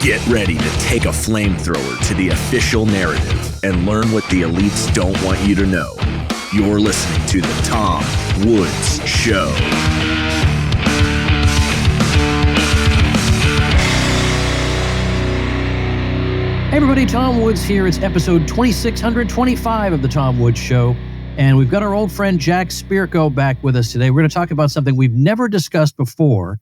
Get ready to take a flamethrower to the official narrative and learn what the elites don't want you to know. You're listening to The Tom Woods Show. Hey everybody, Tom Woods here. It's episode 2625 of The Tom Woods Show. And we've got our old friend Jack Spirko back with us today. We're going to talk about something we've never discussed before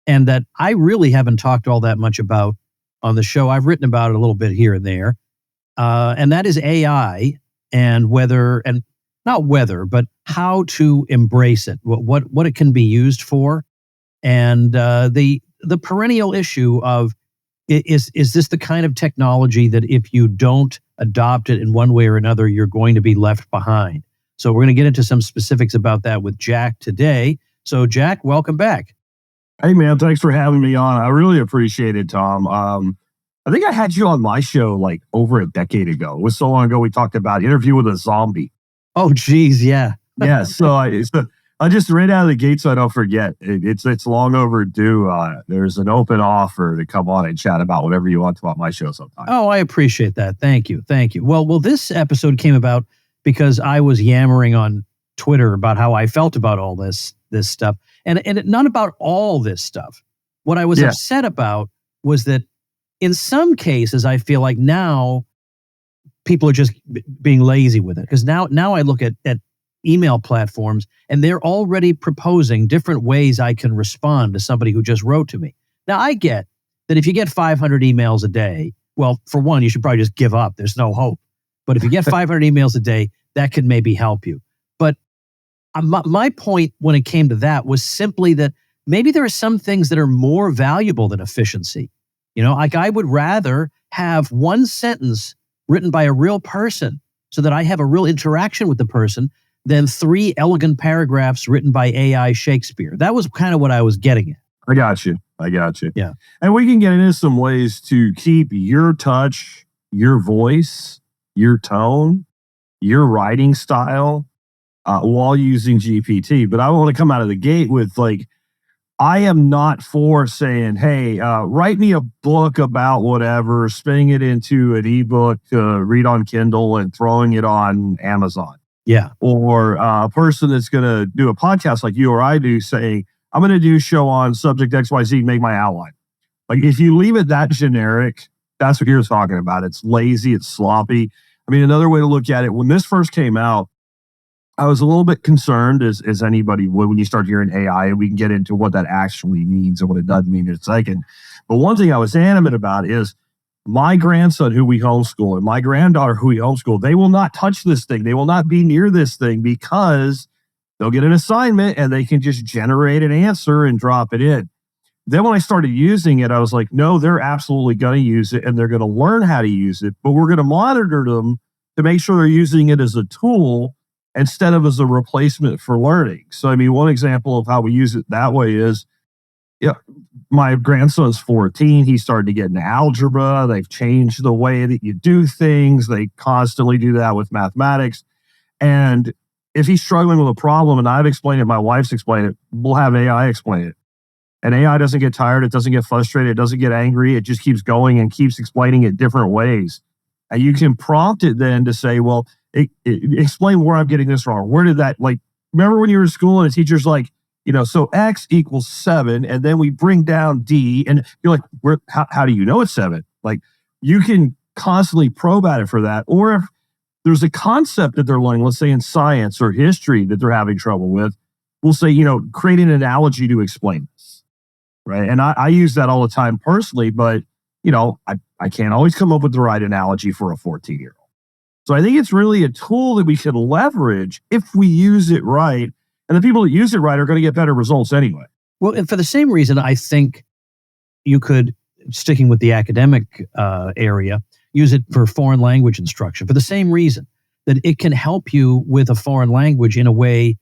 and that I really haven't talked all that much about on the show. I've written about it a little bit here and there. And that is AI and but how to embrace it, what it can be used for. And the perennial issue of, is this the kind of technology that if you don't adopt it in one way or another, you're going to be left behind? So we're going to get into some specifics about that with Jack today. So Jack, welcome back. Hey man, thanks for having me on. I really appreciate it, Tom. I think I had you on my show like over a decade ago. It was so long ago we talked about Interview with a Zombie. Oh, geez, yeah. Yeah, so I just right out of the gate so I don't forget. It's long overdue. There's an open offer to come on and chat about whatever you want about my show sometime. Oh, I appreciate that. Thank you. Well, this episode came about because I was yammering on Twitter about how I felt about all this stuff. And not about all this stuff. What I was upset about was that in some cases, I feel like now people are just being lazy with it. Because now I look at email platforms and they're already proposing different ways I can respond to somebody who just wrote to me. Now, I get that if you get 500 emails a day, well, for one, you should probably just give up. There's no hope. But if you get 500 emails a day, that could maybe help you. But my point when it came to that was simply that maybe there are some things that are more valuable than efficiency. You know, like I would rather have one sentence written by a real person so that I have a real interaction with the person than 3 elegant paragraphs written by AI Shakespeare. That was kind of what I was getting at. I got you. Yeah. And we can get into some ways to keep your touch, your voice, your tone, your writing style while using GPT. But I want to come out of the gate with I am not for saying, hey, write me a book about whatever, spinning it into an ebook to read on Kindle and throwing it on Amazon. Yeah. Or a person that's going to do a podcast like you or I do saying, I'm going to do a show on subject XYZ, make my outline. Like if you leave it that generic, that's what you're talking about. It's lazy, it's sloppy. I mean, another way to look at it, when this first came out, I was a little bit concerned, as anybody would, when you start hearing AI, and we can get into what that actually means and what it doesn't mean in a second. But one thing I was adamant about is my grandson, who we homeschool, and my granddaughter, who we homeschool, they will not touch this thing. They will not be near this thing because they'll get an assignment and they can just generate an answer and drop it in. Then when I started using it, I was like, no, they're absolutely going to use it and they're going to learn how to use it, but we're going to monitor them to make sure they're using it as a tool instead of as a replacement for learning. So, I mean, one example of how we use it that way is, my grandson's 14. He started to get into algebra. They've changed the way that you do things. They constantly do that with mathematics. And if he's struggling with a problem and I've explained it, my wife's explained it, we'll have AI explain it. And AI doesn't get tired. It doesn't get frustrated. It doesn't get angry. It just keeps going and keeps explaining it different ways. And you can prompt it then to say, well, explain where I'm getting this wrong. Where did that, remember when you were in school and the teacher's like, so X equals 7, and then we bring down D, and you're like, how do you know it's 7? Like, you can constantly probe at it for that. Or if there's a concept that they're learning, let's say in science or history that they're having trouble with, we'll say, create an analogy to explain this, right? And I use that all the time personally, but, I can't always come up with the right analogy for a 14-year-old. So I think it's really a tool that we can leverage if we use it right. And the people that use it right are going to get better results anyway. Well, and for the same reason, I think you could, sticking with the academic area, use it for foreign language instruction for the same reason that it can help you with a foreign language in a way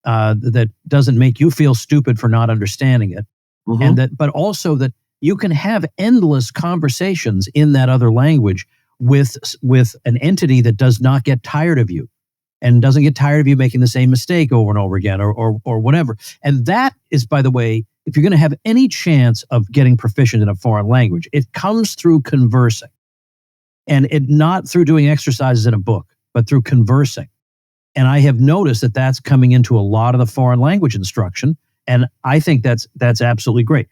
that doesn't make you feel stupid for not understanding it. Mm-hmm. And but also that you can have endless conversations in that other language with an entity that does not get tired of you and doesn't get tired of you making the same mistake over and over again or whatever. And that is, by the way, if you're going to have any chance of getting proficient in a foreign language, it comes through conversing. And it not through doing exercises in a book, but through conversing. And I have noticed that that's coming into a lot of the foreign language instruction. And I think that's absolutely great.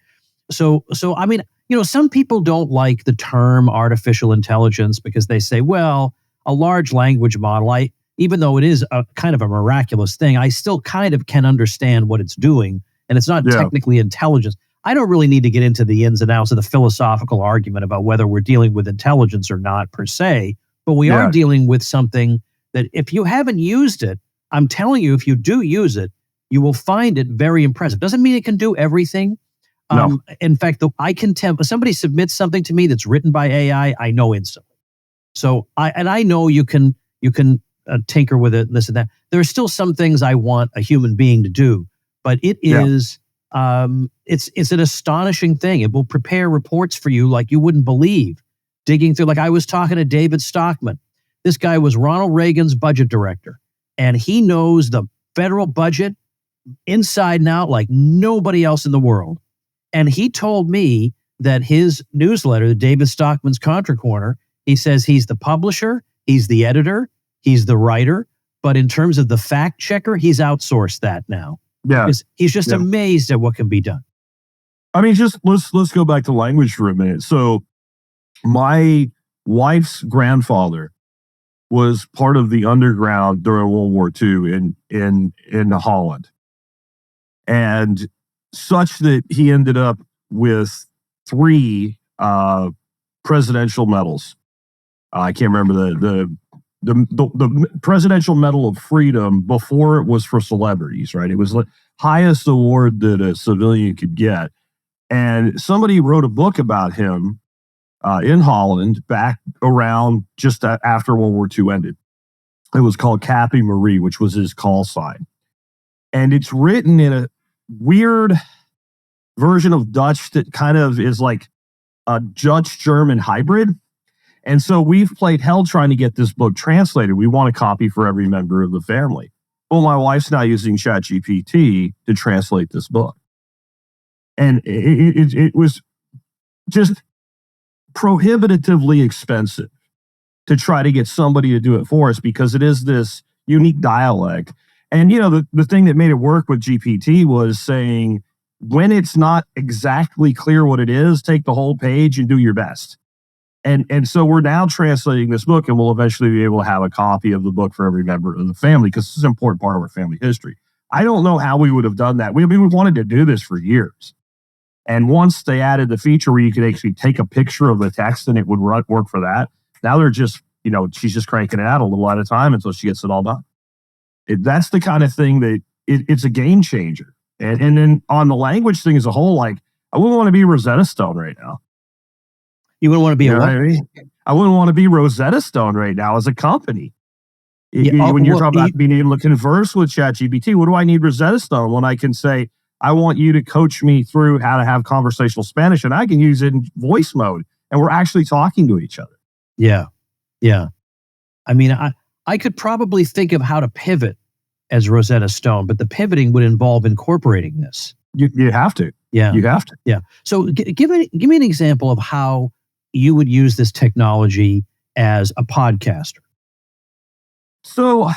So I mean, some people don't like the term artificial intelligence because they say, well, a large language model, even though it is a kind of a miraculous thing, I still kind of can understand what it's doing. And it's not technically intelligence. I don't really need to get into the ins and outs of the philosophical argument about whether we're dealing with intelligence or not per se, but we are dealing with something that if you haven't used it, I'm telling you, if you do use it, you will find it very impressive. Doesn't mean it can do everything. No. In fact, I can tell if somebody submits something to me that's written by AI, I know instantly. So I know you can tinker with it, this and that. There are still some things I want a human being to do, but it is. It's an astonishing thing. It will prepare reports for you like you wouldn't believe. Digging through, like I was talking to David Stockman. This guy was Ronald Reagan's budget director, and he knows the federal budget inside and out like nobody else in the world. And he told me that his newsletter, David Stockman's Contra Corner, he says he's the publisher, he's the editor, he's the writer, but in terms of the fact checker, he's outsourced that now. Yeah. Because he's just amazed at what can be done. I mean, just let's go back to language for a minute. So my wife's grandfather was part of the underground during World War II in Holland. And such that he ended up with 3 presidential medals. I can't remember the Presidential Medal of Freedom before it was for celebrities, right? It was the highest award that a civilian could get. And somebody wrote a book about him in Holland back around just after World War II ended. It was called Cappy Marie, which was his call sign. And it's written in a weird version of Dutch that kind of is like a Dutch-German hybrid. And so we've played hell trying to get this book translated. We want a copy for every member of the family. Well, my wife's now using ChatGPT to translate this book. And it was just prohibitively expensive to try to get somebody to do it for us because it is this unique dialect. And, the thing that made it work with GPT was saying, when it's not exactly clear what it is, take the whole page and do your best. And so we're now translating this book, and we'll eventually be able to have a copy of the book for every member of the family because it's an important part of our family history. I don't know how we would have done that. We wanted to do this for years. And once they added the feature where you could actually take a picture of the text and it would work for that, now they're just, she's just cranking it out a little at a time until she gets it all done. That's the kind of thing that it's a game changer. And then on the language thing as a whole, like, I wouldn't want to be Rosetta Stone right now. You wouldn't want to be what I mean? I wouldn't want to be Rosetta Stone right now as a company. When you're talking about being able to converse with ChatGPT, what do I need Rosetta Stone when I can say, I want you to coach me through how to have conversational Spanish, and I can use it in voice mode, and we're actually talking to each other. Yeah. Yeah. I mean, I could probably think of how to pivot as Rosetta Stone, but the pivoting would involve incorporating this. You have to. Yeah. You have to. Yeah. So give me an example of how you would use this technology as a podcaster. So,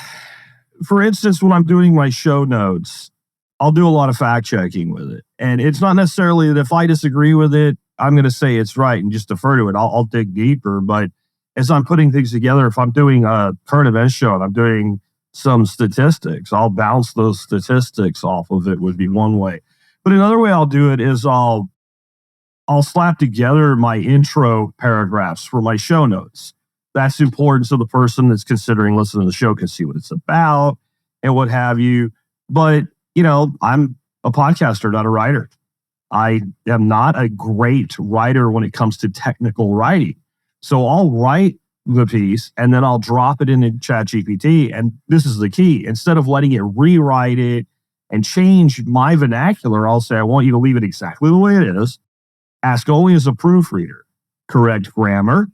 for instance, when I'm doing my show notes, I'll do a lot of fact checking with it. And it's not necessarily that if I disagree with it, I'm going to say it's right and just defer to it. I'll dig deeper. But as I'm putting things together, if I'm doing a current events show and I'm doing some statistics, I'll bounce those statistics off of it would be one way. But another way I'll do it is I'll slap together my intro paragraphs for my show notes. That's important so the person that's considering listening to the show can see what it's about and what have you. But, I'm a podcaster, not a writer. I am not a great writer when it comes to technical writing. So I'll write the piece and then I'll drop it into ChatGPT. And this is the key. Instead of letting it rewrite it and change my vernacular, I'll say, I want you to leave it exactly the way it is. Ask only as a proofreader. Correct grammar,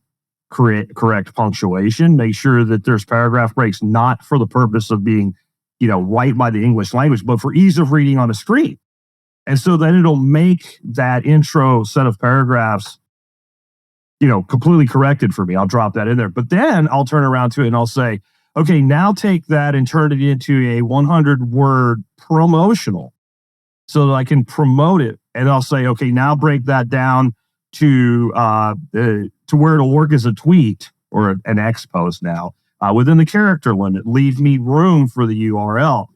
correct punctuation. Make sure that there's paragraph breaks, not for the purpose of being, right by the English language, but for ease of reading on a screen. And so then it'll make that intro set of paragraphs, completely corrected for me. I'll drop that in there. But then I'll turn around to it and I'll say, okay, now take that and turn it into a 100-word promotional so that I can promote it. And I'll say, okay, now break that down to where it'll work as a tweet or an X post now within the character limit. Leave me room for the URL.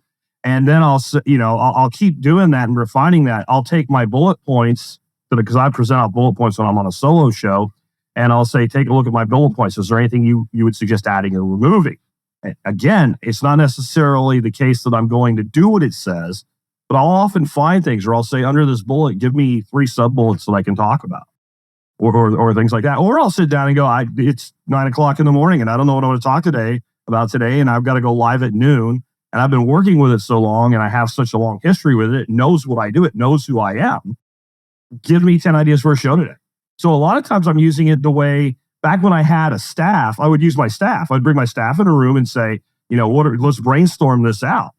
And then I'll keep doing that and refining that. I'll take my bullet points because I present out bullet points when I'm on a solo show. And I'll say, take a look at my bullet points. Is there anything you would suggest adding or removing? And again, it's not necessarily the case that I'm going to do what it says, but I'll often find things, or I'll say, under this bullet, give me 3 sub-bullets that I can talk about, or things like that. Or I'll sit down and go, it's 9:00 in the morning and I don't know what I want to talk about today. And I've got to go live at noon. And I've been working with it so long and I have such a long history with it. It knows what I do. It knows who I am. Give me 10 ideas for a show today. So a lot of times I'm using it the way, back when I had a staff, I would use my staff. I'd bring my staff in a room and say, let's brainstorm this out.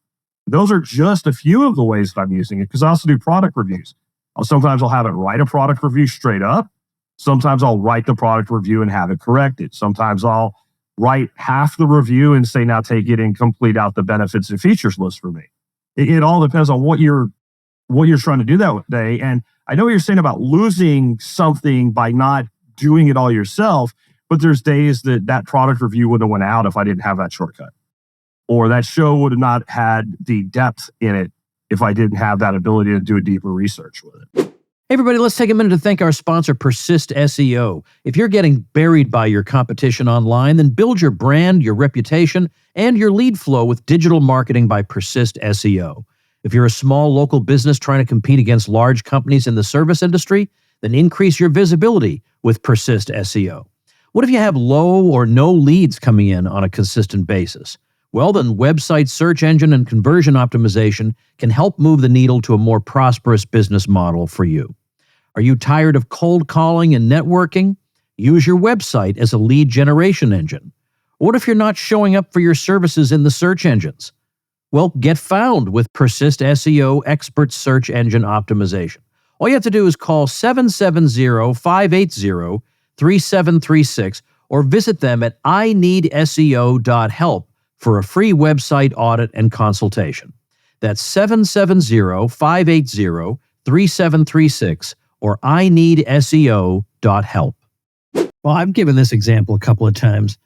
Those are just a few of the ways that I'm using it, because I also do product reviews. Sometimes I'll have it write a product review straight up. Sometimes I'll write the product review and have it corrected. Sometimes I'll write half the review and say, now take it and complete out the benefits and features list for me. It all depends on what you're trying to do that day. And I know what you're saying about losing something by not doing it all yourself, but there's days that product review wouldn't have went out if I didn't have that shortcut, or that show would have not had the depth in it if I didn't have that ability to do a deeper research with it. Hey everybody, let's take a minute to thank our sponsor, Persist SEO. If you're getting buried by your competition online, then build your brand, your reputation, and your lead flow with digital marketing by Persist SEO. If you're a small local business trying to compete against large companies in the service industry, then increase your visibility with Persist SEO. What if you have low or no leads coming in on a consistent basis? Well, then website search engine and conversion optimization can help move the needle to a more prosperous business model for you. Are you tired of cold calling and networking? Use your website as a lead generation engine. What if you're not showing up for your services in the search engines? Well, get found with Persist SEO Expert Search Engine Optimization. All you have to do is call 770-580-3736 or visit them at ineedseo.help for a free website audit and consultation. That's 770-580-3736 or ineedseo.help. Well, I've given this example a couple of times.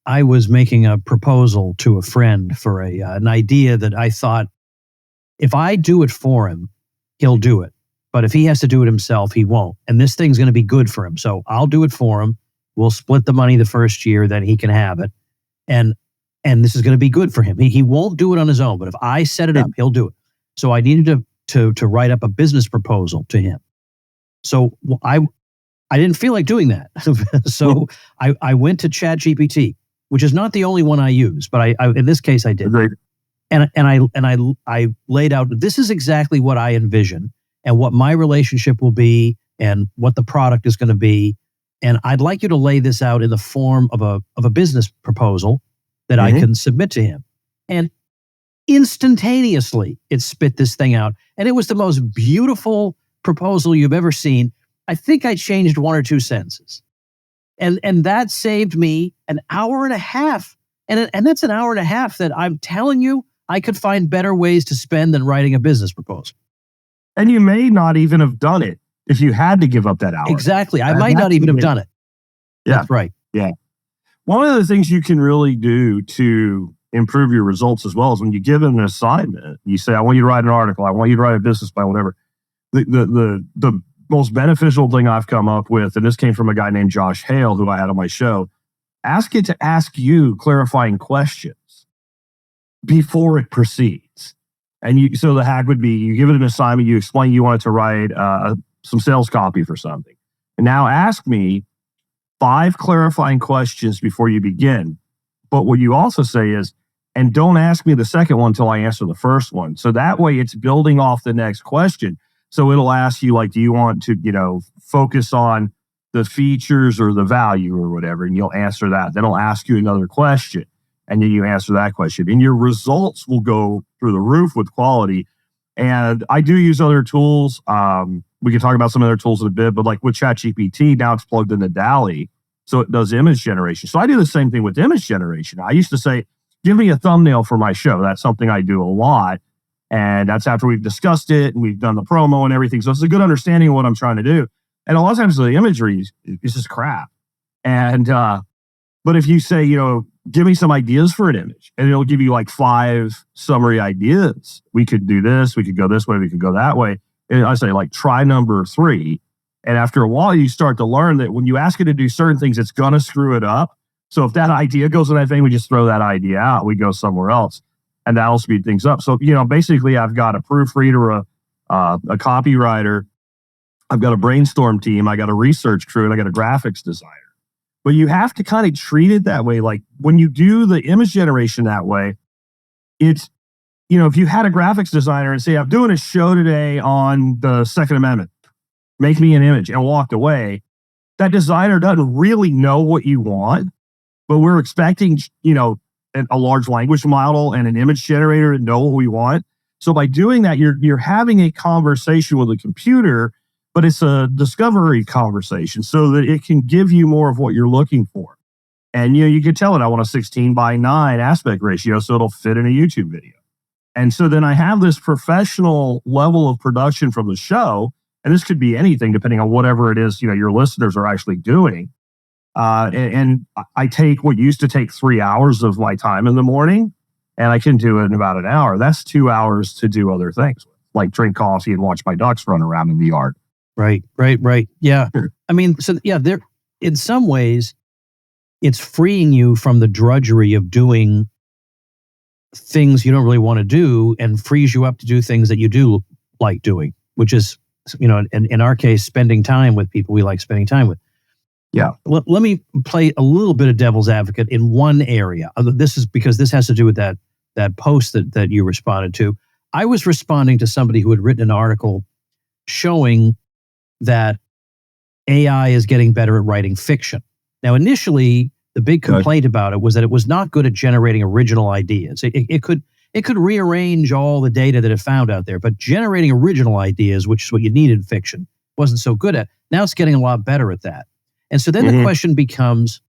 I was making a proposal to a friend for an idea that I thought, if I do it for him, he'll do it. But if he has to do it himself, he won't. And this thing's going to be good for him. So I'll do it for him. We'll split the money the first year, then he can have it. And this is going to be good for him. He won't do it on his own, but if I set it up, he'll do it. So I needed to write up a business proposal to him. So I didn't feel like doing that. So I went to ChatGPT, which is not the only one I use, but I in this case I did. Right. And I laid out, this is exactly what I envision and what my relationship will be and what the product is going to be. And I'd like you to lay this out in the form of a business proposal that I can submit to him. And instantaneously, it spit this thing out. And it was the most beautiful proposal you've ever seen. I think I changed 1 or 2 sentences. And that saved me an hour and a half. And that's an hour and a half that I'm telling you, I could find better ways to spend than writing a business proposal. And you may not even have done it if you had to give up that hour. Exactly. I might not even have done it. Yeah. That's right. Yeah. One of the things you can really do to improve your results as well is when you give them an assignment, you say, I want you to write an article. I want you to write a business plan, whatever. The most beneficial thing I've come up with, and this came from a guy named Josh Hale, who I had on my show, ask it to ask you clarifying questions before it proceeds. And so the hack would be, you give it an assignment, you explain you want it to write some sales copy for something. And now ask me 5 clarifying questions before you begin. But what you also say is, and don't ask me the second one until I answer the first one. So that way it's building off the next question. So it'll ask you, like, do you want to, focus on the features or the value or whatever? And you'll answer that. Then it'll ask you another question. And then you answer that question. And your results will go through the roof with quality And I do use other tools. We can talk about some other tools in a bit, but like with ChatGPT, now it's plugged into DALL-E, so it does image generation. So I do the same thing with image generation. I used to say, give me a thumbnail for my show. That's something I do a lot. And that's after we've discussed it and we've done the promo and everything. So it's a good understanding of what I'm trying to do. And a lot of times the imagery is just crap. And, but if you say, give me some ideas for an image, and it'll give you like 5 summary ideas. We could do this, we could go this way, we could go that way. And I say like, try number 3. And after a while, you start to learn that when you ask it to do certain things, it's going to screw it up. So if that idea goes in that thing, we just throw that idea out. We go somewhere else, and that'll speed things up. So, basically I've got a proofreader, a copywriter, I've got a brainstorm team, I got a research crew, and I got a graphics designer. But you have to kind of treat it that way. Like when you do the image generation that way, it's, if you had a graphics designer and say, I'm doing a show today on the Second Amendment, make me an image, and walked away, that designer doesn't really know what you want, but we're expecting, a large language model and an image generator to know what we want. So by doing that, you're having a conversation with a computer, but it's a discovery conversation so that it can give you more of what you're looking for. And, you can tell it, I want a 16:9 aspect ratio so it'll fit in a YouTube video. And so then I have this professional level of production from the show, and this could be anything depending on whatever it is, your listeners are actually doing. And I take what used to take 3 hours of my time in the morning, and I can do it in about an hour. That's 2 hours to do other things, like drink coffee and watch my ducks run around in the yard. Right. Yeah. I mean, so yeah, there, in some ways, it's freeing you from the drudgery of doing things you don't really want to do, and frees you up to do things that you do like doing, which is, in our case, spending time with people we like spending time with. Yeah. Let me play a little bit of devil's advocate in one area. This is because this has to do with that post that you responded to. I was responding to somebody who had written an article showing that AI is getting better at writing fiction. Now, initially, the big complaint about it was that it was not good at generating original ideas. It could rearrange all the data that it found out there, but generating original ideas, which is what you need in fiction, wasn't so good at. Now it's getting a lot better at that. And so then the question becomes,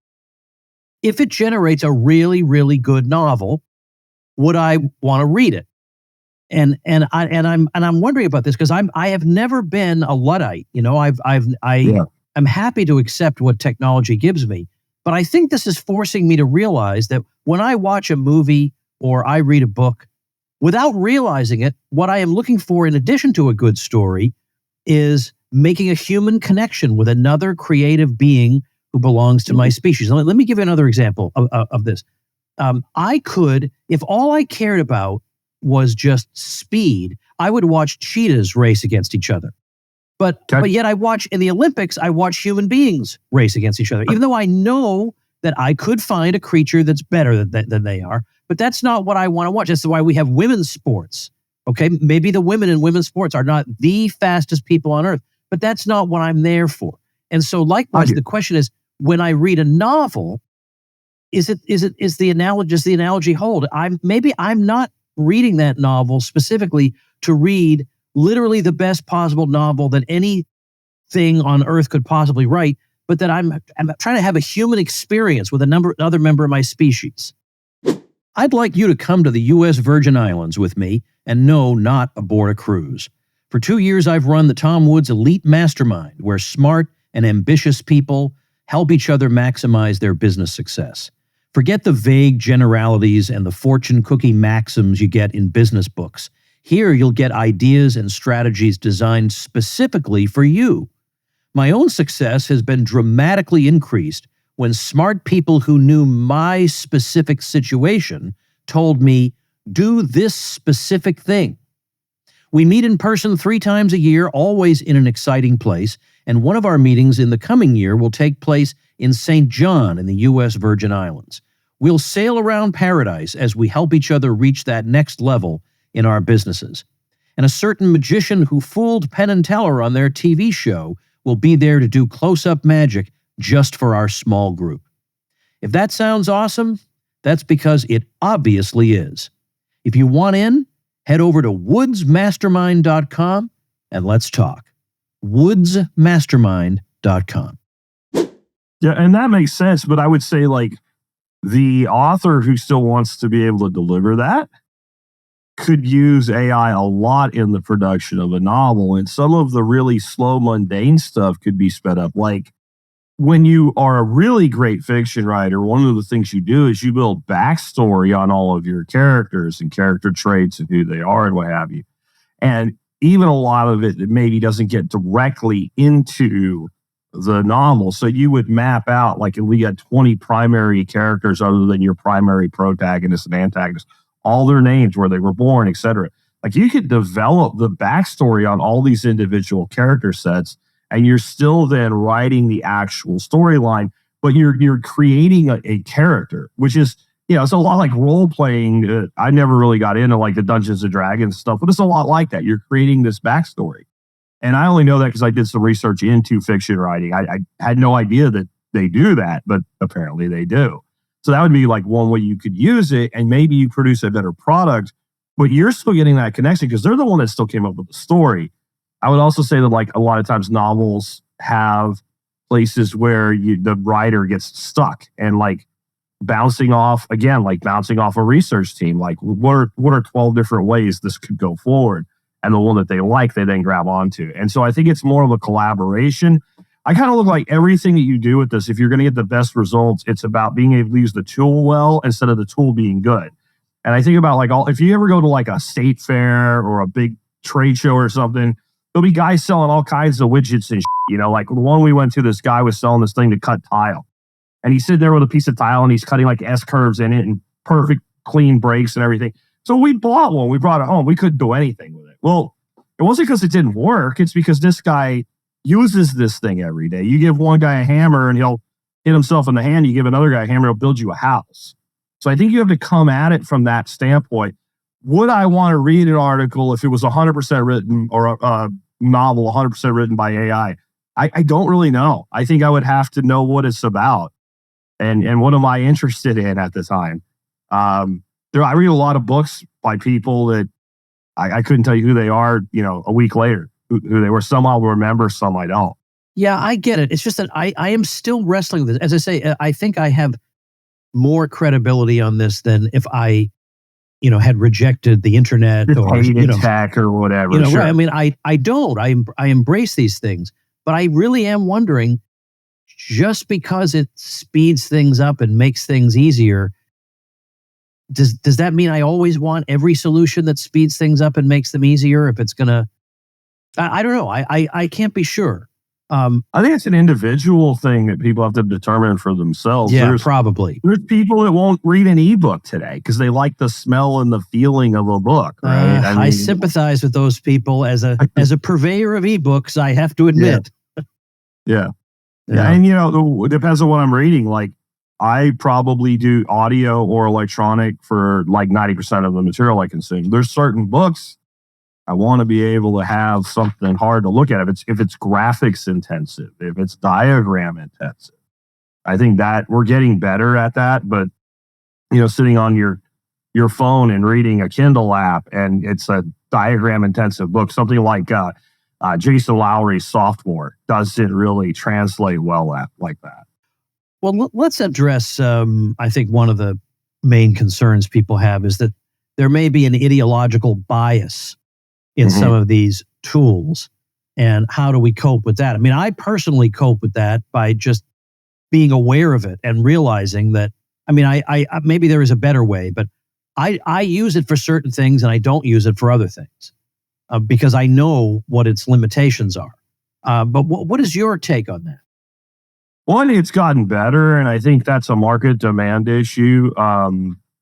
if it generates a really, really good novel, would I want to read it? And I'm wondering about this because I have never been a Luddite. I'm happy to accept what technology gives me, but I think this is forcing me to realize that when I watch a movie or I read a book, without realizing it, what I am looking for in addition to a good story is making a human connection with another creative being who belongs to my species. Let me give you another example of this. I could, if all I cared about was just speed, I would watch cheetahs race against each other. But yet I watch, in the Olympics, I watch human beings race against each other, even though I know that I could find a creature that's better than they are. But that's not what I want to watch. That's why we have women's sports. Okay, maybe the women in women's sports are not the fastest people on earth, but that's not what I'm there for. And so likewise, the question is, when I read a novel, is the analogy hold? I'm not reading that novel specifically to read literally the best possible novel that anything on earth could possibly write, but that I'm trying to have a human experience with another member of my species. I'd like you to come to the U.S. Virgin Islands with me, and no, not aboard a cruise. For 2 years, I've run the Tom Woods Elite Mastermind, where smart and ambitious people help each other maximize their business success. Forget the vague generalities and the fortune cookie maxims you get in business books. Here, you'll get ideas and strategies designed specifically for you. My own success has been dramatically increased when smart people who knew my specific situation told me, do this specific thing. We meet in person 3 times a year, always in an exciting place, and one of our meetings in the coming year will take place in St. John in the U.S. Virgin Islands. We'll sail around paradise as we help each other reach that next level in our businesses. And a certain magician who fooled Penn and Teller on their TV show will be there to do close-up magic just for our small group. If that sounds awesome, that's because it obviously is. If you want in, head over to woodsmastermind.com and let's talk. woodsmastermind.com. Yeah, and that makes sense. But I would say, like, the author who still wants to be able to deliver that could use AI a lot in the production of a novel. And some of the really slow, mundane stuff could be sped up. Like, when you are a really great fiction writer, one of the things you do is you build backstory on all of your characters and character traits and who they are and what have you. And even a lot of it maybe doesn't get directly into the novel. So you would map out, like, we got 20 primary characters other than your primary protagonist and antagonist, all their names, where they were born, etc. Like, you could develop the backstory on all these individual character sets, and you're still then writing the actual storyline, but you're creating a character, which is, it's a lot like role playing. I never really got into like the Dungeons and Dragons stuff, but it's a lot like that. You're creating this backstory. And I only know that because I did some research into fiction writing. I had no idea that they do that, but apparently they do. So that would be like one way you could use it, and maybe you produce a better product, but you're still getting that connection because they're the one that still came up with the story. I would also say that, like, a lot of times novels have places where the writer gets stuck and, like, bouncing off a research team. Like, what are 12 different ways this could go forward? And the one that they like, they then grab onto. And so I think it's more of a collaboration. I kind of look like everything that you do with this, if you're going to get the best results, it's about being able to use the tool well instead of the tool being good. And I think about, like, if you ever go to like a state fair or a big trade show or something, there'll be guys selling all kinds of widgets and like the one we went to, this guy was selling this thing to cut tile. And he's sitting there with a piece of tile and he's cutting like S curves in it and perfect clean breaks and everything. So we bought one. We brought it home. We couldn't do anything with it. Well, it wasn't because it didn't work. It's because this guy uses this thing every day. You give one guy a hammer and he'll hit himself in the hand. You give another guy a hammer, he'll build you a house. So I think you have to come at it from that standpoint. Would I want to read an article if it was 100% written, or a novel 100% written by AI? I don't really know. I think I would have to know what it's about and what am I interested in at the time. I read a lot of books by people that I couldn't tell you who they are, a week later, who they were. Some I'll remember, some I don't. Yeah, I get it. It's just that I am still wrestling with this. As I say, I think I have more credibility on this than if I had rejected the internet or tech or whatever. Sure. Right? I mean, I don't. I embrace these things, but I really am wondering, just because it speeds things up and makes things easier, does that mean I always want every solution that speeds things up and makes them easier? If it's gonna, I don't know. I can't be sure. I think it's an individual thing that people have to determine for themselves. Yeah, probably. There's people that won't read an ebook today because they like the smell and the feeling of a book. Right? I sympathize with those people as a purveyor of ebooks. I have to admit. Yeah. And it depends on what I'm reading. Like, I probably do audio or electronic for like 90% of the material I consume. There's certain books I want to be able to have something hard to look at. If it's graphics intensive, if it's diagram intensive, I think that we're getting better at that. But sitting on your phone and reading a Kindle app and it's a diagram intensive book, something like Jason Lowry's Sophomore doesn't really translate well like that. Well, let's address. I think one of the main concerns people have is that there may be an ideological bias in some of these tools. And how do we cope with that? I mean, I personally cope with that by just being aware of it and realizing that, I maybe there is a better way, but I use it for certain things and I don't use it for other things because I know what its limitations are. But what is your take on that? One, it's gotten better, and I think that's a market demand issue.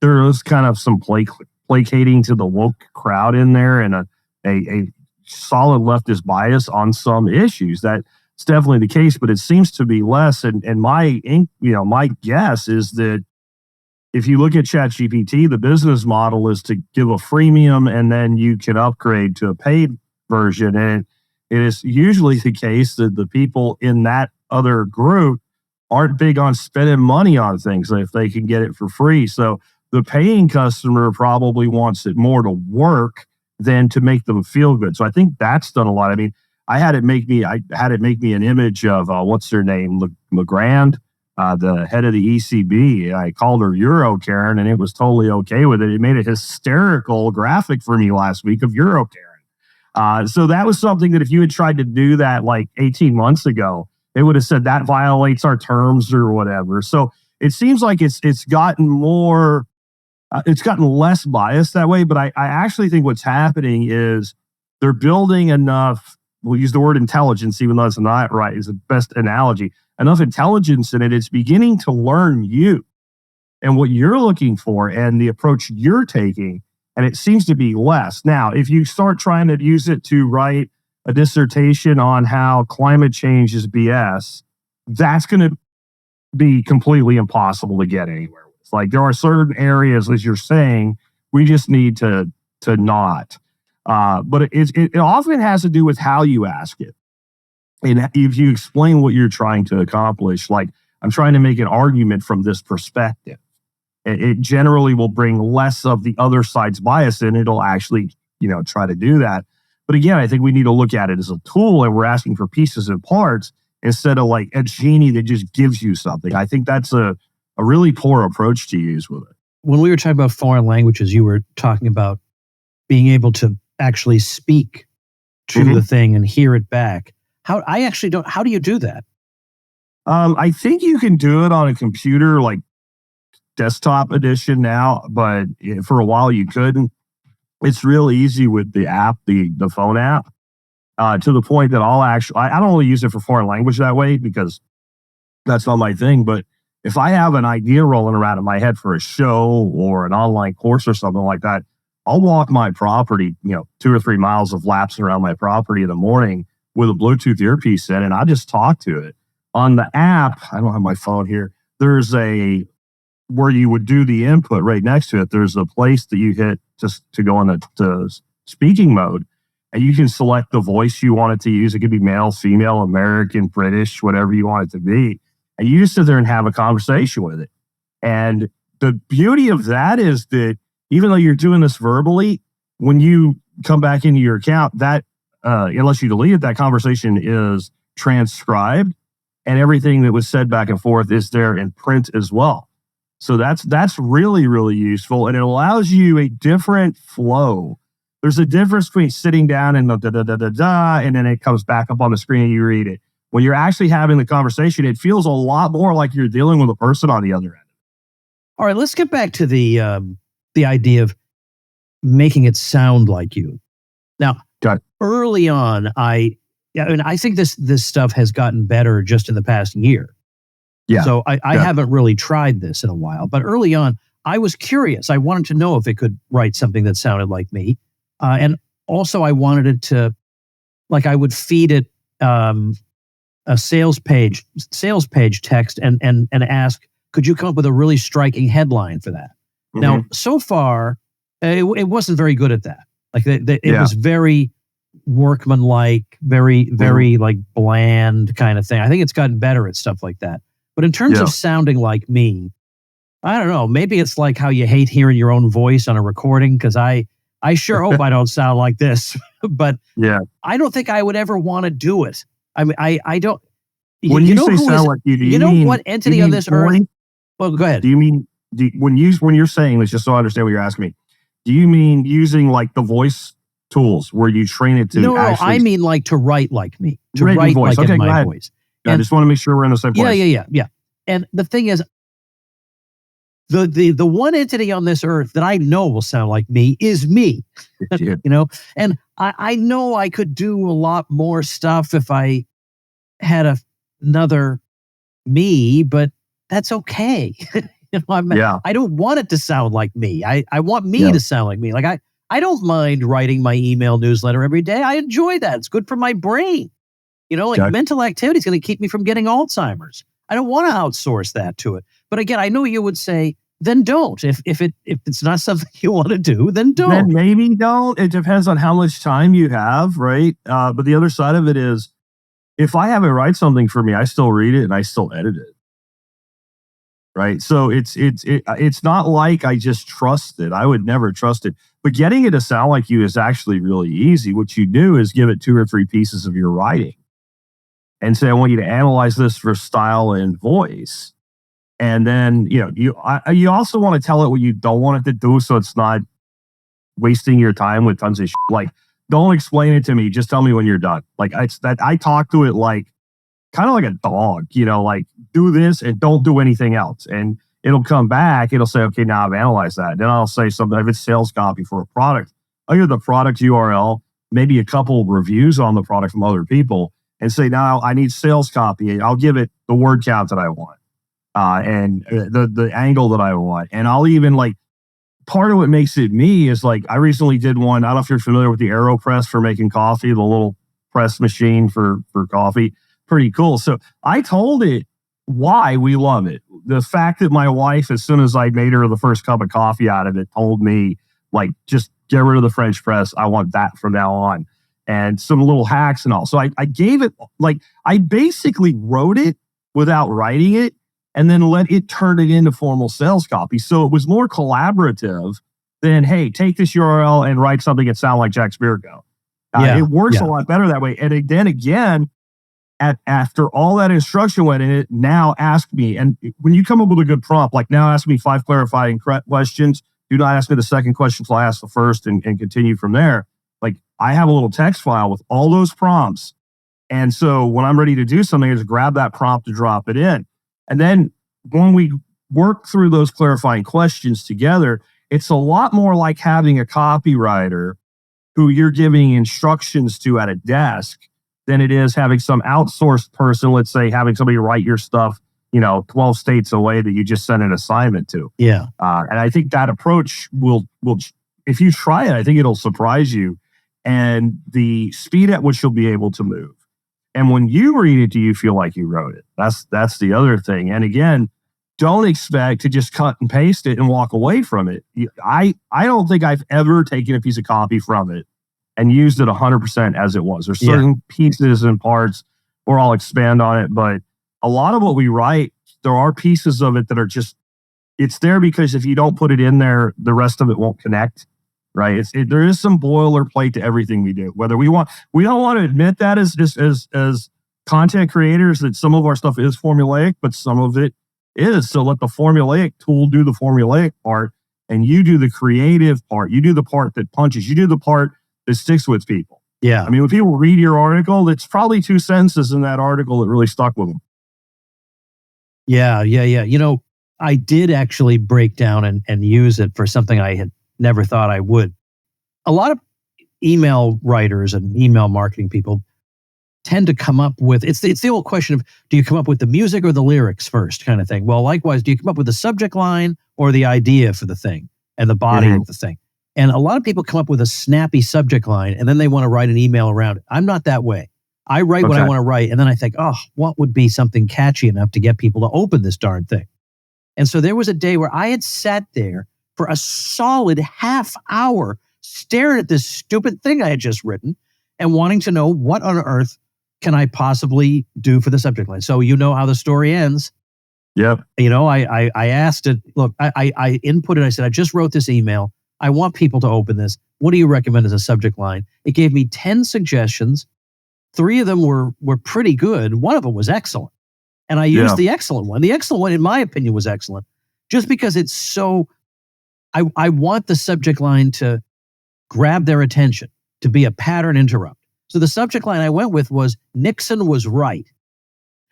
There is kind of some placating to the woke crowd in there, and a solid leftist bias on some issues. That's definitely the case, but it seems to be less. And my guess is that if you look at ChatGPT, the business model is to give a freemium and then you can upgrade to a paid version. And it is usually the case that the people in that other group aren't big on spending money on things if they can get it for free. So The paying customer probably wants it more to work than to make them feel good. So I think that's done a lot. I mean, I had it make me an image of what's her name, Legrand, the head of the ECB. I called her Euro Karen, and it was totally okay with it. It made a hysterical graphic for me last week of Euro Karen. So that was something that if you had tried to do that like 18 months ago, it would have said that violates our terms or whatever. So it seems like it's gotten more, it's gotten less biased that way. But I actually think what's happening is they're building enough, we'll use the word intelligence, even though it's not right, is the best analogy, enough intelligence in it. It's beginning to learn you and what you're looking for and the approach you're taking. And it seems to be less. Now, if you start trying to use it to write a dissertation on how climate change is BS, that's going to be completely impossible to get anywhere with. Like, there are certain areas, as you're saying, we just need to not. But it often has to do with how you ask it. And if you explain what you're trying to accomplish, like, I'm trying to make an argument from this perspective, it generally will bring less of the other side's bias in. It'll actually, try to do that. But again, I think we need to look at it as a tool, and we're asking for pieces and parts instead of like a genie that just gives you something. I think that's a really poor approach to use with it. When we were talking about foreign languages, you were talking about being able to actually speak to the thing and hear it back. How do you do that? I think you can do it on a computer, like desktop edition now, but for a while you couldn't. It's real easy with the app, the phone app, to the point that I don't really use it for foreign language that way because that's not my thing. But if I have an idea rolling around in my head for a show or an online course or something like that, I'll walk my property, 2 or 3 miles of laps around my property in the morning with a Bluetooth earpiece in, and I just talk to it. On the app, I don't have my phone here. There's where you would do the input right next to it. There's a place that you hit just to go on the speaking mode, and you can select the voice you want it to use. It could be male, female, American, British, whatever you want it to be. And you just sit there and have a conversation with it. And the beauty of that is that even though you're doing this verbally, when you come back into your account, that unless you delete it, that conversation is transcribed, and everything that was said back and forth is there in print as well. So that's really, really useful, and it allows you a different flow. There's a difference between sitting down and and then it comes back up on the screen and you read it. When you're actually having the conversation, it feels a lot more like you're dealing with a person on the other end. All right, let's get back to the idea of making it sound like you. Now, early on, I think this stuff has gotten better just in the past year. Yeah. So I haven't really tried this in a while, but early on, I was curious. I wanted to know if it could write something that sounded like me. And also I wanted it to, like, I would feed it a sales page text and ask, could you come up with a really striking headline for that? Mm-hmm. Now, so far, it wasn't very good at that. Like it was very workmanlike, very like bland kind of thing. I think it's gotten better at stuff like that. But in terms of sounding like me, I don't know. Maybe it's like how you hate hearing your own voice on a recording, because I sure hope I don't sound like this. But I don't think I would ever want to do it. I mean, I don't. When you say sound like you, do you mean what entity on this earth? Well, go ahead. Do you mean when you're saying this, just so I understand what you're asking me? Do you mean using like the voice tools where you train it to? No, I mean like to write like me, to write voice. like in my voice. I just want to make sure we're in the same place. Yeah. And the thing is, the one entity on this earth that I know will sound like me is me. And I know I could do a lot more stuff if I had another me, but that's okay. I don't want it to sound like me. I want me to sound like me. Like I don't mind writing my email newsletter every day. I enjoy that. It's good for my brain. Mental activity is going to keep me from getting Alzheimer's. I don't want to outsource that to it. But again, I know you would say, then don't. If it's not something you want to do, then don't. Then maybe don't. It depends on how much time you have, right? But the other side of it is, if I have it write something for me, I still read it and I still edit it. right? So it's not like I just trust it. I would never trust it. But getting it to sound like you is actually really easy. What you do is give it 2 or 3 pieces of your writing and say, I want you to analyze this for style and voice. And then, you also want to tell it what you don't want it to do, so it's not wasting your time with tons of shit. Like, don't explain it to me. Just tell me when you're done. Like, I talk to it like kind of like a dog, like, do this and don't do anything else. And it'll come back. It'll say, okay, now I've analyzed that. Then I'll say something. If it's sales copy for a product, I'll give the product URL, maybe a couple reviews on the product from other people, and say, now I need sales copy. I'll give it the word count that I want. And the angle that I want. And I'll even part of what makes it me is I recently did one. I don't know if you're familiar with the AeroPress for making coffee, the little press machine for coffee. Pretty cool. So I told it why we love it. The fact that my wife, as soon as I made her the first cup of coffee out of it, told me just get rid of the French press. I want that from now on. And some little hacks and all. So I gave it, I basically wrote it without writing it, and then let it turn it into formal sales copy. So it was more collaborative than, hey, take this URL and write something that sounds like Jack Spirko. It works a lot better that way. And then again, after all that instruction went in it, now ask me. And when you come up with a good prompt, now ask me 5 clarifying questions. Do not ask me the second question until I ask the first and continue from there. I have a little text file with all those prompts. And so when I'm ready to do something, I just grab that prompt to drop it in. And then when we work through those clarifying questions together, it's a lot more like having a copywriter who you're giving instructions to at a desk than it is having some outsourced person, let's say having somebody write your stuff, 12 states away that you just sent an assignment to. Yeah. And I think that approach will, if you try it, I think it'll surprise you. And the speed at which you'll be able to move. And when you read it, do you feel like you wrote it? That's the other thing. And again, don't expect to just cut and paste it and walk away from it. I don't think I've ever taken a piece of copy from it and used it 100% as it was. There's certain pieces and parts where I'll expand on it, but a lot of what we write, there are pieces of it that are just, it's there because if you don't put it in there, the rest of it won't connect. Right. There is some boilerplate to everything we do. Whether we don't want to admit that as content creators, that some of our stuff is formulaic, but some of it is. So let the formulaic tool do the formulaic part, and you do the creative part. You do the part that punches. You do the part that sticks with people. Yeah. I mean, when people read your article, it's probably 2 sentences in that article that really stuck with them. Yeah. I did actually break down and use it for something I had never thought I would. A lot of email writers and email marketing people tend to come up with, it's the old question of, do you come up with the music or the lyrics first kind of thing? Well, likewise, do you come up with the subject line or the idea for the thing and the body of the thing? And a lot of people come up with a snappy subject line and then they want to write an email around it. I'm not that way. I write what I want to write, and then I think, what would be something catchy enough to get people to open this darn thing? And so there was a day where I had sat there for a solid half hour staring at this stupid thing I had just written and wanting to know what on earth can I possibly do for the subject line. So you know how the story ends. Yep. I asked it, look, I inputted, I said, I just wrote this email. I want people to open this. What do you recommend as a subject line? It gave me 10 suggestions. 3 of them were pretty good. One of them was excellent. And I used the excellent one. The excellent one, in my opinion, was excellent just because it's so... I want the subject line to grab their attention, to be a pattern interrupt. So the subject line I went with was, Nixon was right.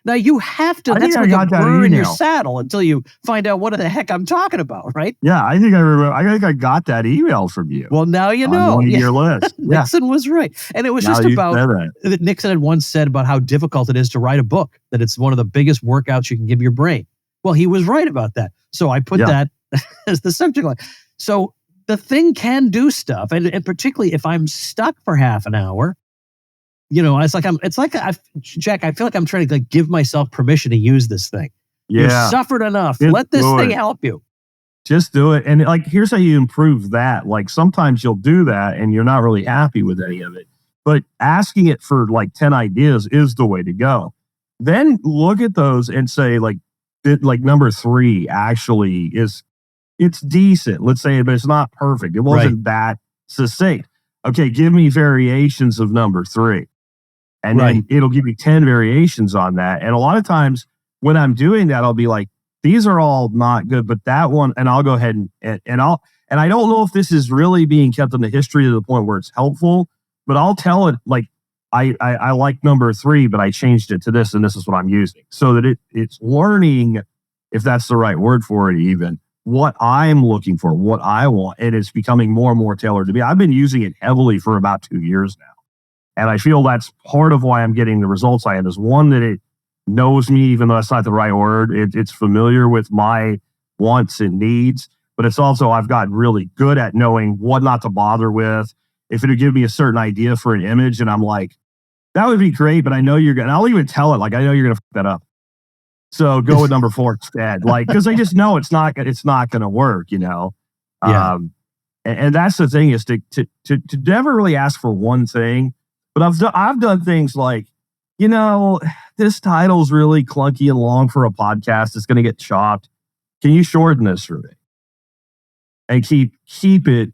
Now you have to, that's like a burr in your saddle until you find out what the heck I'm talking about, right? Yeah, I think I remember. I think I got that email from you. Well, now you know. On your list. Nixon was right. And it was just about, that Nixon had once said about how difficult it is to write a book, that it's one of the biggest workouts you can give your brain. Well, he was right about that. So I put that as the subject line. So the thing can do stuff, and particularly if I'm stuck for half an hour, Jack, I feel like I'm trying to give myself permission to use this thing. Yeah. You've suffered enough. Let this thing help you. Just do it. And here's how you improve that. Sometimes you'll do that and you're not really happy with any of it, but asking it for 10 ideas is the way to go. Then look at those and say, like number 3 actually it's decent. Let's say, but it's not perfect. It wasn't that succinct. Okay, give me variations of number 3. And then it'll give you 10 variations on that. And a lot of times when I'm doing that, I'll be like, these are all not good, but that one, and I'll go ahead and I don't know if this is really being kept in the history to the point where it's helpful, but I'll tell it like, I like number 3, but I changed it to this, and this is what I'm using. So that it's learning, if that's the right word for it even, what I'm looking for, what I want. And it's becoming more and more tailored to me. I've been using it heavily for about 2 years now. And I feel that's part of why I'm getting the results I am, is one, that it knows me, even though that's not the right word. It's familiar with my wants and needs, but it's also, I've gotten really good at knowing what not to bother with. If it'll give me a certain idea for an image and I'm like, that would be great, but I know you're going to, I'll even tell it, like, I know you're going to fuck that up. So go with number 4 instead. Like, because I just know it's not going to work, you know? Yeah. And that's the thing, is to never really ask for one thing. But I've done things like, you know, this title's really clunky and long for a podcast. It's going to get chopped. Can you shorten this for me? And keep it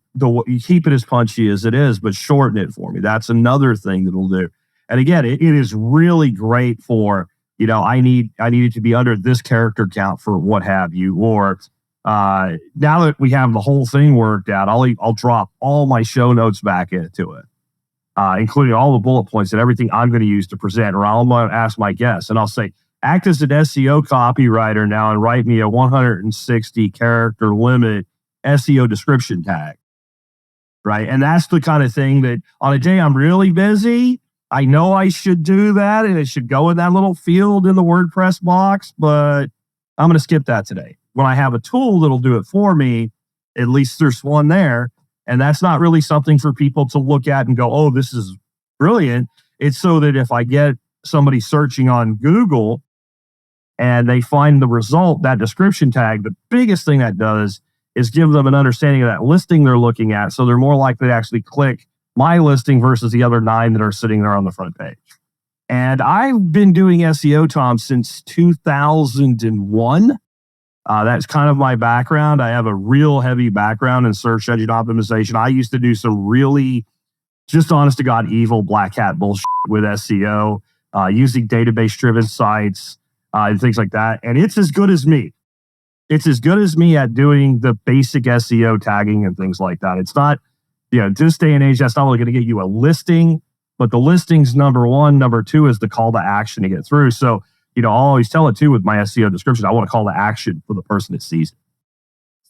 as punchy as it is, but shorten it for me. That's another thing that it'll do. And again, it is really great for, you know, I need it to be under this character count for what have you. Or now that we have the whole thing worked out, I'll drop all my show notes back into it. Including all the bullet points and everything I'm going to use to present, or I'm going to ask my guests, and I'll say, act as an SEO copywriter now and write me a 160 character limit SEO description tag, right? And that's the kind of thing that on a day I'm really busy, I know I should do that, and it should go in that little field in the WordPress box, but I'm going to skip that today. When I have a tool that'll do it for me, at least there's one there. And that's not really something for people to look at and go, oh, this is brilliant. It's so that if I get somebody searching on Google and they find the result, that description tag, the biggest thing that does is give them an understanding of that listing they're looking at. So they're more likely to actually click my listing versus the other 9 that are sitting there on the front page. And I've been doing SEO, Tom, since 2001. That's kind of my background. I have a real heavy background in search engine optimization. I used to do some really, just honest to God, evil black hat bullshit with SEO, using database-driven sites and things like that. And it's as good as me. It's as good as me at doing the basic SEO tagging and things like that. It's not, you know, this day and age, that's not only going to get you a listing, but the listing's number 1. Number 2 is the call to action to get through. So, you know, I'll always tell it too with my SEO description. I want to call to action for the person that sees it.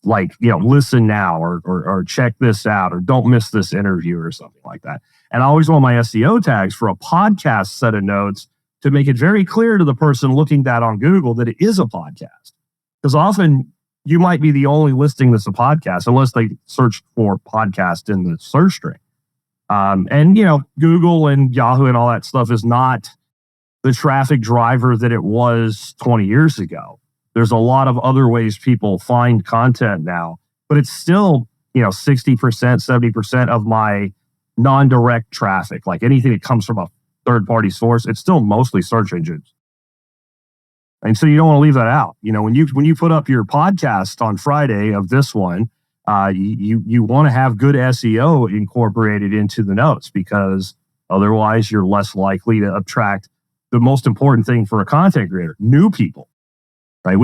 Like, you know, listen now, or check this out, or don't miss this interview, or something like that. And I always want my SEO tags for a podcast set of notes to make it very clear to the person looking that on Google that it is a podcast. Because often you might be the only listing that's a podcast, unless they search for podcast in the search string. And, you know, Google and Yahoo and all that stuff is not the traffic driver that it was 20 years ago. There's a lot of other ways people find content now, but it's still, you know, 60%, 70% of my non-direct traffic, like anything that comes from a third-party source, it's still mostly search engines. And so you don't want to leave that out. You know, when you put up your podcast on Friday of this one, you want to have good SEO incorporated into the notes, because otherwise you're less likely to attract the most important thing for a content creator, new people, right?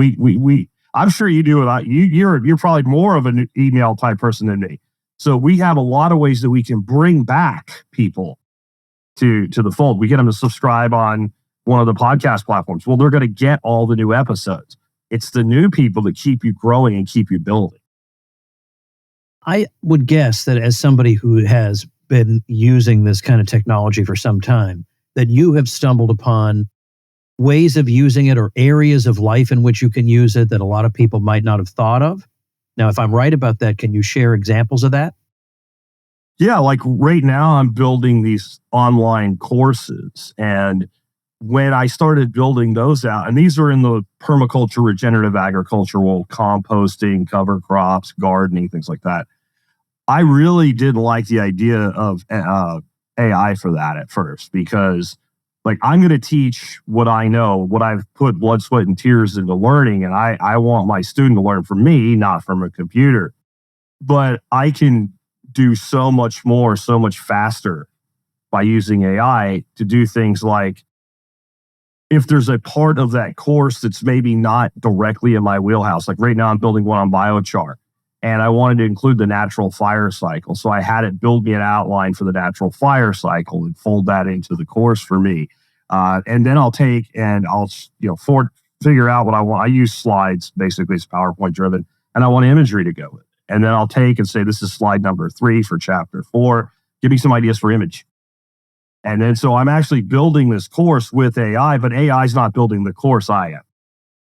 I'm sure you do a lot. You're probably more of an email type person than me. So we have a lot of ways that we can bring back people to the fold. We get them to subscribe on one of the podcast platforms. Well, they're going to get all the new episodes. It's the new people that keep you growing and keep you building. I would guess that as somebody who has been using this kind of technology for some time, that you have stumbled upon ways of using it, or areas of life in which you can use it that a lot of people might not have thought of. Now, if I'm right about that, can you share examples of that? Yeah, like right now I'm building these online courses. And when I started building those out, and these are in the permaculture, regenerative agriculture world, composting, cover crops, gardening, things like that, I really didn't like the idea of AI for that at first, because Like, I'm going to teach what I know, what I've put blood, sweat, and tears into learning. And I want my student to learn from me, not from a computer. But I can do so much more, so much faster by using AI to do things like, if there's a part of that course that's maybe not directly in my wheelhouse, like right now I'm building one on biochar, and I wanted to include the natural fire cycle. So I had it build me an outline for the natural fire cycle and fold that into the course for me. And then I'll take and I'll, figure out what I want. I use slides, basically it's PowerPoint driven, and I want imagery to go with it. And then I'll take and say, this is slide number 3 for chapter 4. Give me some ideas for image. And then, so I'm actually building this course with AI, but AI is not building the course I am.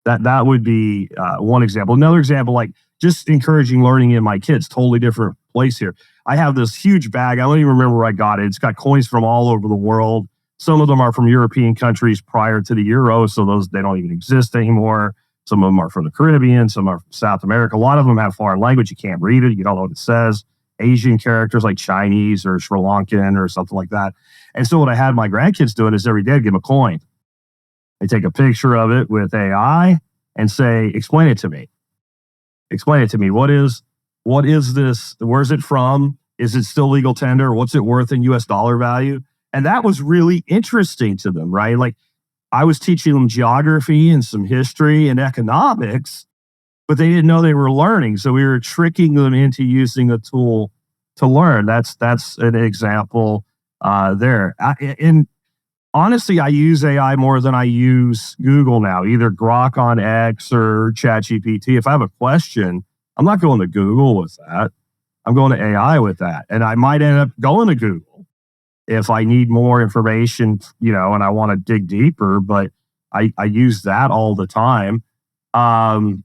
That would be one example. Another example, like just encouraging learning in my kids, totally different place here. I have this huge bag. I don't even remember where I got it. It's got coins from all over the world. Some of them are from European countries prior to the euro, so those, they don't even exist anymore. Some of them are from the Caribbean, some are from South America. A lot of them have foreign language. You can't read it. You don't know what it says. Asian characters like Chinese or Sri Lankan or something like that. And so what I had my grandkids doing is every day I'd give them a coin. They take a picture of it with AI and say, explain it to me. Explain it to me. What is this? Where's it from? Is it still legal tender? What's it worth in US dollar value? And that was really interesting to them, right? Like, I was teaching them geography and some history and economics, but they didn't know they were learning. So we were tricking them into using a tool to learn. That's an example there. And honestly, I use AI more than I use Google now, either Grok on X or ChatGPT. If I have a question, I'm not going to Google with that. I'm going to AI with that. And I might end up going to Google if I need more information, and I want to dig deeper, but I use that all the time. I'm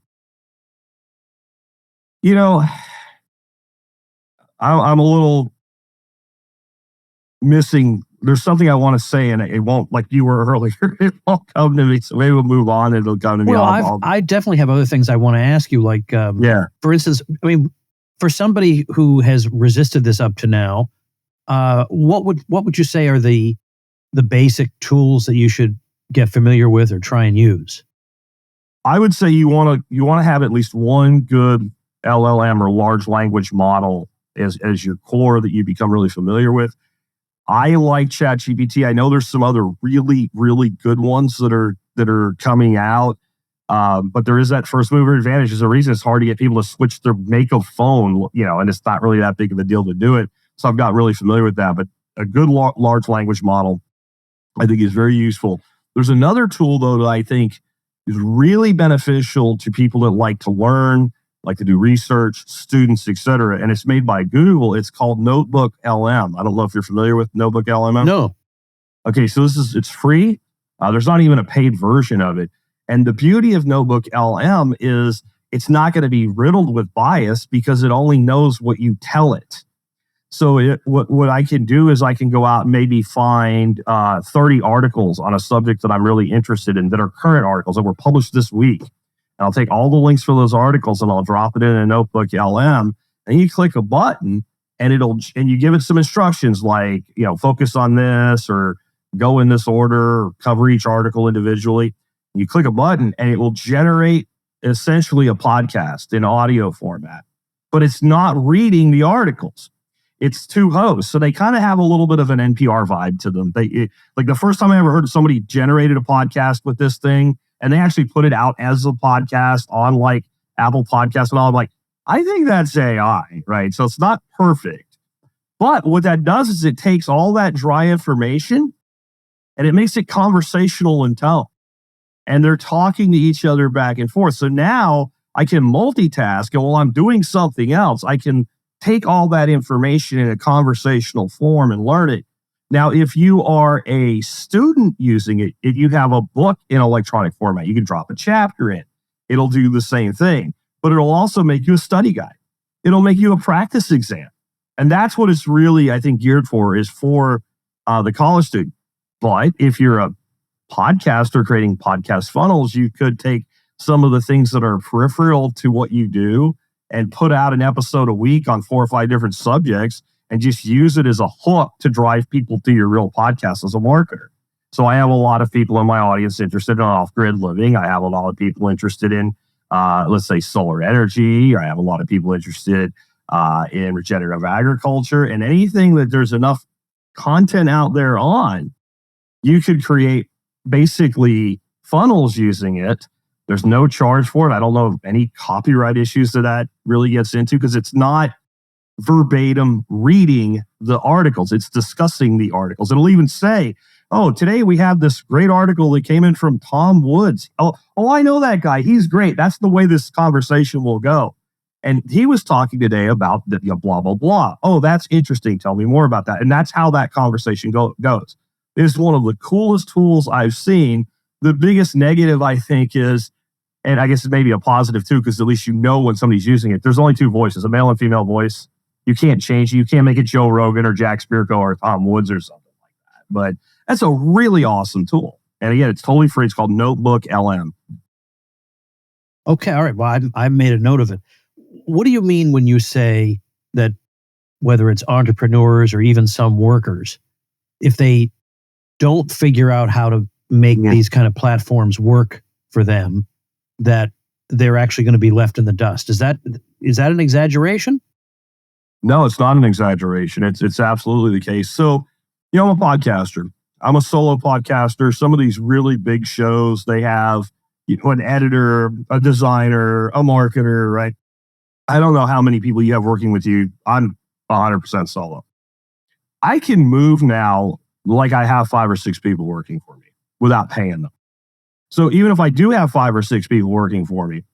a little missing. There's something I want to say, and it won't, like you were earlier, it won't come to me. So maybe we'll move on and it'll come to me. Well, I definitely have other things I want to ask you. Like, for instance, for somebody who has resisted this up to now, what would you say are the basic tools that you should get familiar with or try and use? I would say you want to have at least one good LLM or large language model as your core that you become really familiar with. I like ChatGPT. I know there's some other really, really good ones that are coming out, but there is that first mover advantage. There's a reason it's hard to get people to switch their make of phone, and it's not really that big of a deal to do it. So I've got really familiar with that. But a good large language model, I think, is very useful. There's another tool, though, that I think is really beneficial to people that like to learn, like to do research, students, etc. And it's made by Google. It's called NotebookLM. I don't know if you're familiar with NotebookLM. No. Okay, so it's free. There's not even a paid version of it. And the beauty of NotebookLM is it's not going to be riddled with bias because it only knows what you tell it. So what I can do is I can go out and maybe find 30 articles on a subject that I'm really interested in that are current articles that were published this week. And I'll take all the links for those articles and I'll drop it in a NotebookLM. And you click a button and you give it some instructions like, focus on this or go in this order or cover each article individually. You click a button and it will generate essentially a podcast in audio format, but it's not reading the articles. It's two hosts. So they kind of have a little bit of an NPR vibe to them. Like the first time I ever heard somebody generated a podcast with this thing and they actually put it out as a podcast on like Apple Podcasts and all, I'm like, I think that's AI, right? So it's not perfect. But what that does is it takes all that dry information and it makes it conversational in tone. And they're talking to each other back and forth. So now I can multitask, and while I'm doing something else, I can take all that information in a conversational form and learn it. Now, if you are a student using it, if you have a book in electronic format, you can drop a chapter in. It'll do the same thing, but it'll also make you a study guide. It'll make you a practice exam. And that's what it's really, I think, geared for, is for the college student. But if you're a podcaster creating podcast funnels, you could take some of the things that are peripheral to what you do and put out an episode a week on 4 or 5 different subjects and just use it as a hook to drive people to your real podcast as a marketer. So I have a lot of people in my audience interested in off-grid living. I have a lot of people interested in, let's say, solar energy. Or I have a lot of people interested in regenerative agriculture, and anything that there's enough content out there on, you could create basically funnels using it. There's no charge for it. I don't know of any copyright issues that really gets into, because it's not verbatim reading the articles. It's discussing the articles. It'll even say, oh, today we have this great article that came in from Tom Woods. Oh, I know that guy. He's great. That's the way this conversation will go. And he was talking today about the blah, blah, blah. Oh, that's interesting. Tell me more about that. And that's how that conversation goes. It's one of the coolest tools I've seen. The biggest negative, I think, is, and I guess it's maybe a positive too, because at least you know when somebody's using it. There's only two voices, a male and female voice. You can't change it. You can't make it Joe Rogan or Jack Spirko or Tom Woods or something like that. But that's a really awesome tool. And again, it's totally free. It's called NotebookLM. Okay. All right. Well, I made a note of it. What do you mean when you say that whether it's entrepreneurs or even some workers, if they don't figure out how to make these kind of platforms work for them, that they're actually going to be left in the dust? Is that an exaggeration? No, it's not an exaggeration. It's absolutely the case. So, I'm a podcaster. I'm a solo podcaster. Some of these really big shows, they have an editor, a designer, a marketer, right? I don't know how many people you have working with you. I'm 100% solo. I can move now like I have 5 or 6 people working for me without paying them. So even if I do have 5 or 6 people working for me,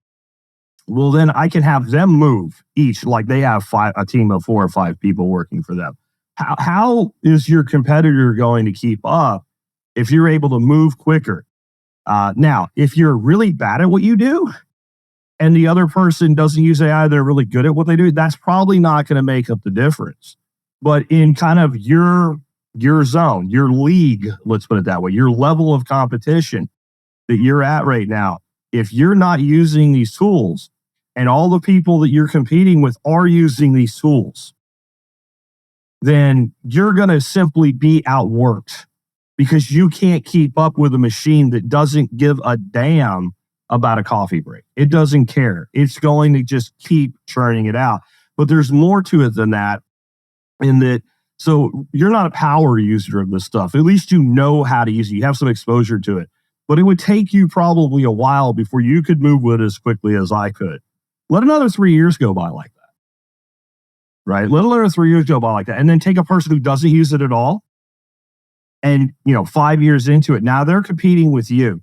well, then I can have them move each, like they have a team of 4 or 5 people working for them. How is your competitor going to keep up if you're able to move quicker? Now, if you're really bad at what you do and the other person doesn't use AI, they're really good at what they do, that's probably not going to make up the difference. But in kind of your zone, your league, let's put it that way, your level of competition that you're at right now, if you're not using these tools and all the people that you're competing with are using these tools, then you're going to simply be outworked because you can't keep up with a machine that doesn't give a damn about a coffee break. It doesn't care. It's going to just keep churning it out. But there's more to it than that, in that, so you're not a power user of this stuff. At least you know how to use it. You have some exposure to it. But it would take you probably a while before you could move with it as quickly as I could. Let another 3 years go by like that. Right? Let another 3 years go by like that. And then take a person who doesn't use it at all. And, 5 years into it, now they're competing with you.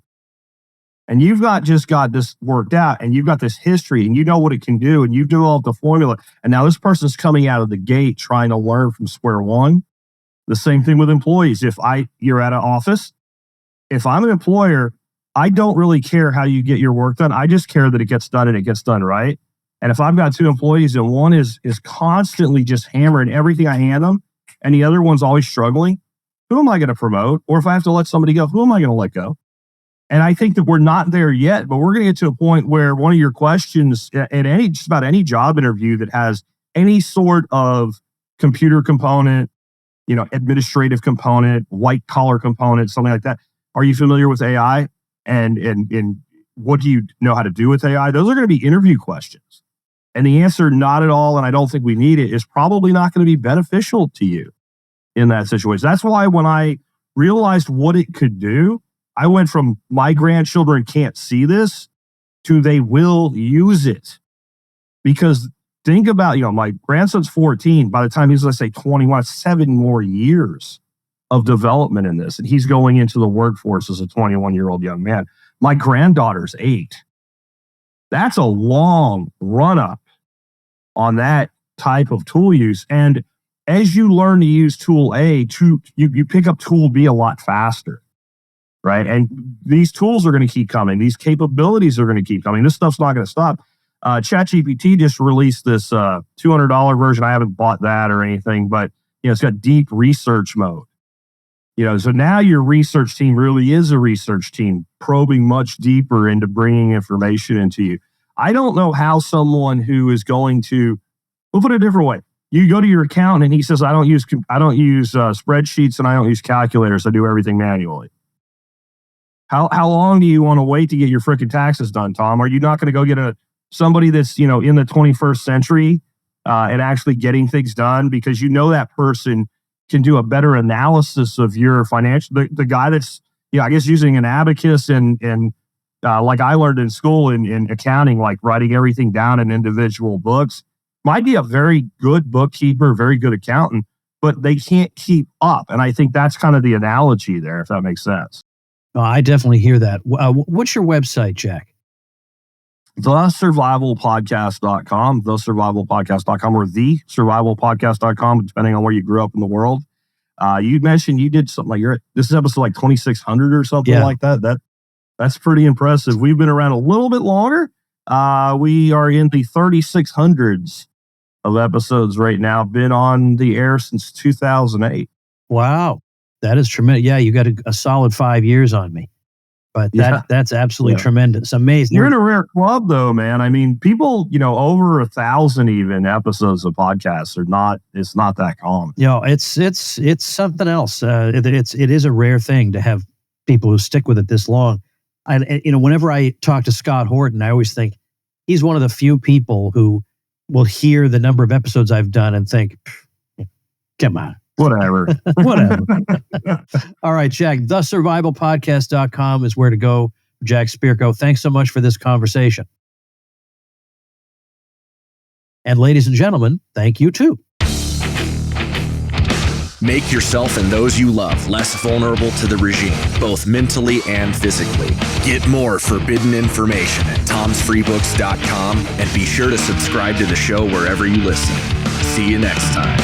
And you've got this worked out, and you've got this history, and you know what it can do, and you've developed a formula. And now this person's coming out of the gate trying to learn from square one. The same thing with employees. You're at an office, if I'm an employer, I don't really care how you get your work done. I just care that it gets done and it gets done right. And if I've got 2 employees and one is constantly just hammering everything I hand them, and the other one's always struggling, who am I going to promote? Or if I have to let somebody go, who am I going to let go? And I think that we're not there yet, but we're going to get to a point where one of your questions at just about any job interview that has any sort of computer component, administrative component, white collar component, something like that. Are you familiar with AI? And what do you know how to do with AI? Those are going to be interview questions. And the answer, not at all, and I don't think we need it, is probably not going to be beneficial to you in that situation. That's why when I realized what it could do, I went from my grandchildren can't see this to they will use it. Because think about, my grandson's 14. By the time he's, let's say, 21, 7 more years of development in this. And he's going into the workforce as a 21-year-old young man. My granddaughter's 8. That's a long run up on that type of tool use. And as you learn to use tool A, you pick up tool B a lot faster, right? And these tools are going to keep coming. These capabilities are going to keep coming. This stuff's not going to stop. ChatGPT just released this $200 version. I haven't bought that or anything, but it's got deep research mode. So now your research team really is a research team probing much deeper into bringing information into you. I don't know how someone who is going to, we'll put it a different way. You go to your accountant and he says, I don't use spreadsheets and I don't use calculators. I do everything manually. How long do you want to wait to get your freaking taxes done, Tom? Are you not going to go get somebody that's, in the 21st century and actually getting things done, because that person can do a better analysis of your financial, the guy that's, I guess using an abacus and like I learned in school in accounting, like writing everything down in individual books, might be a very good bookkeeper, very good accountant, but they can't keep up. And I think that's kind of the analogy there, if that makes sense. Oh, I definitely hear that. What's your website, Jack? TheSurvivalPodcast.com, TheSurvivalPodcast.com, or TheSurvivalPodcast.com, depending on where you grew up in the world. You mentioned you did something like this is episode like 2600 or something like that. That's pretty impressive. We've been around a little bit longer. We are in the 3600s of episodes right now. Been on the air since 2008. Wow. That is tremendous. Yeah, you got a solid 5 years on me. But that's absolutely tremendous. Amazing. You're in a rare club, though, man. I mean, people, over 1,000 even episodes of podcasts it's not that common. It's something else. It is a rare thing to have people who stick with it this long. Whenever I talk to Scott Horton, I always think he's one of the few people who will hear the number of episodes I've done and think, come on. Whatever. All right, Jack, thesurvivalpodcast.com is where to go. Jack Spirko, thanks so much for this conversation. And ladies and gentlemen, thank you too. Make yourself and those you love less vulnerable to the regime, both mentally and physically. Get more forbidden information at tomsfreebooks.com and be sure to subscribe to the show wherever you listen. See you next time.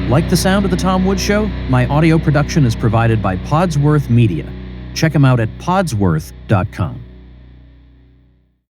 Like the sound of The Tom Woods Show? My audio production is provided by Podsworth Media. Check them out at podsworth.com.